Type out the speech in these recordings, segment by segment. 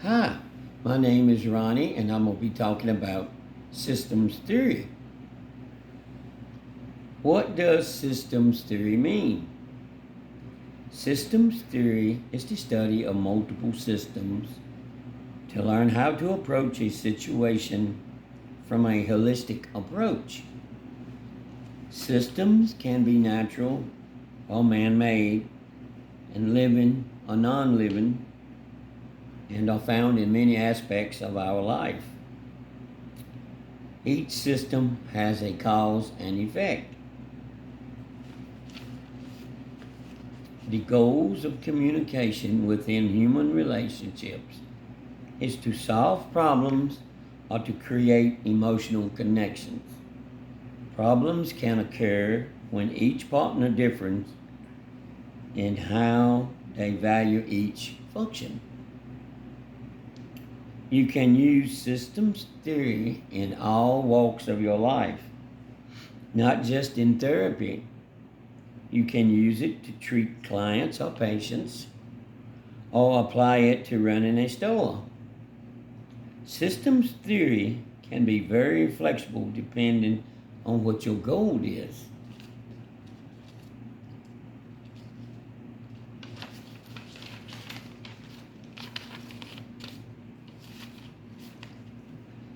Hi, my name is Ronnie, and I'm going to be talking about systems theory. What does systems theory mean? Systems theory is the study of multiple systems to learn how to approach a situation from a holistic approach. Systems can be natural or man made, and living or non living, and are found in many aspects of our life. Each system has a cause and effect. The goals of communication within human relationships is to solve problems or to create emotional connections. Problems can occur when each partner differs in how they value each function. You can use systems theory in all walks of your life, not just in therapy. You can use it to treat clients or patients, or apply it to running a store. Systems theory can be very flexible depending on what your goal is.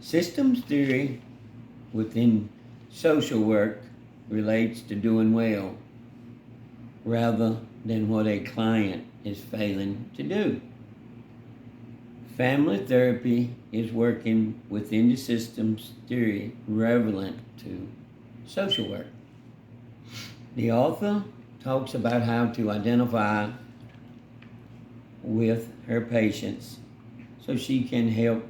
Systems theory within social work relates to doing well rather than what a client is failing to do. Family therapy is working within the systems theory relevant to social work. The author talks about how to identify with her patients so she can help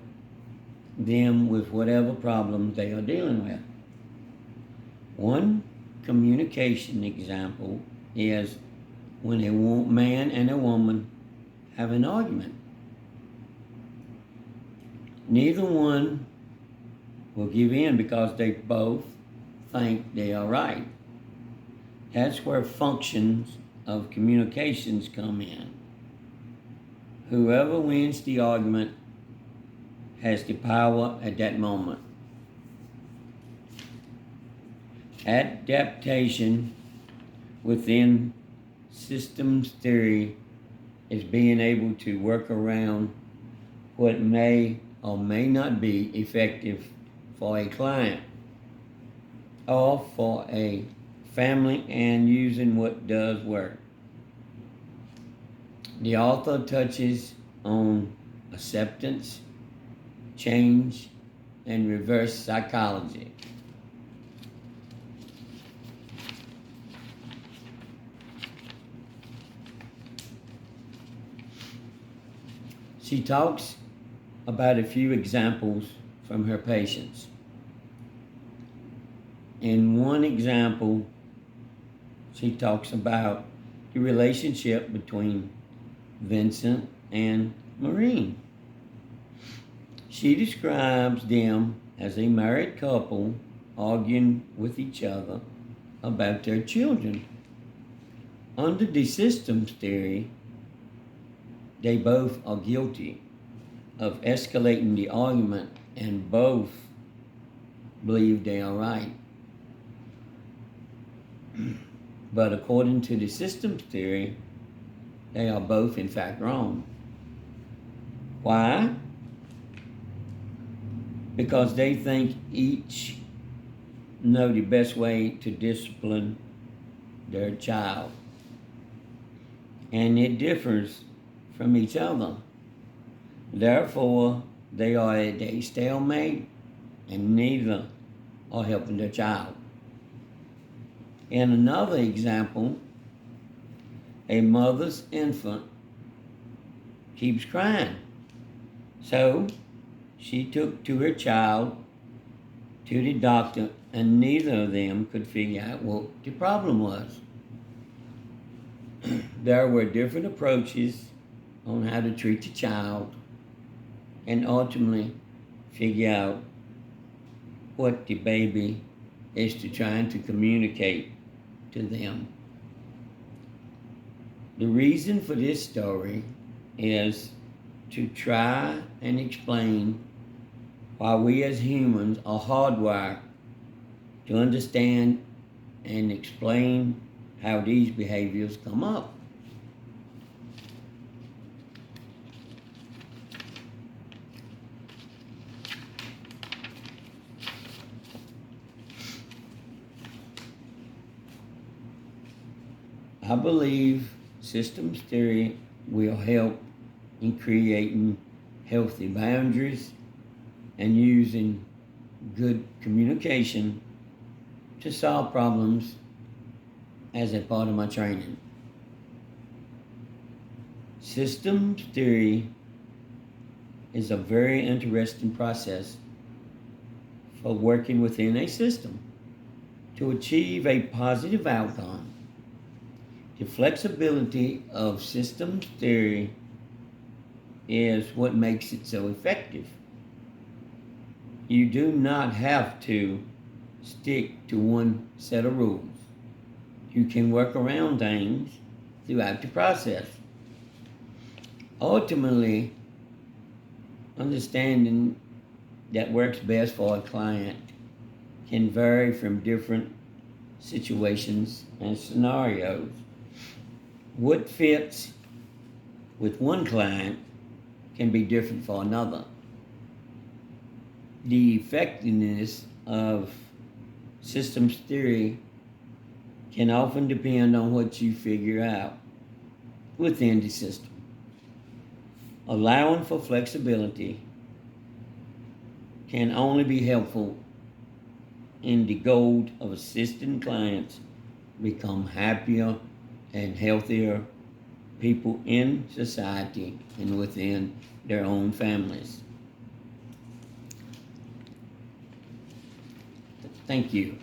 them with whatever problems they are dealing with. One communication example is when a man and a woman have an argument. Neither one will give in because they both think they are right. That's where functions of communications come in. Whoever wins the argument has the power at that moment. Adaptation within systems theory is being able to work around what may or may not be effective for a client or for a family, and using what does work. The author touches on acceptance, change, and reverse psychology. She talks about a few examples from her patients. In one example, she talks about the relationship between Vincent and Maureen. She describes them as a married couple arguing with each other about their children. Under the systems theory, they both are guilty of escalating the argument and both believe they are right. But according to the systems theory, they are both in fact wrong. Why? Because they think each know the best way to discipline their child. And it differs from each other. Therefore, they are at a stalemate and neither are helping their child. In another example, a mother's infant keeps crying. So she took to her child to the doctor, and neither of them could figure out what the problem was. There were different approaches on how to treat the child and ultimately figure out what the baby is trying to communicate to them. The reason for this story is to try and explain why we as humans are hardwired to understand and explain how these behaviors come up. I believe systems theory will help in creating healthy boundaries and using good communication to solve problems as a part of my training. Systems theory is a very interesting process for working within a system to achieve a positive outcome. The flexibility of systems theory is what makes it so effective. You do not have to stick to one set of rules. You can work around things throughout the process. Ultimately, understanding that works best for a client can vary from different situations and scenarios. What fits with one client can be different for another. The effectiveness of systems theory can often depend on what you figure out within the system. Allowing for flexibility can only be helpful in the goal of assisting clients become happier and healthier people in society and within their own families. Thank you.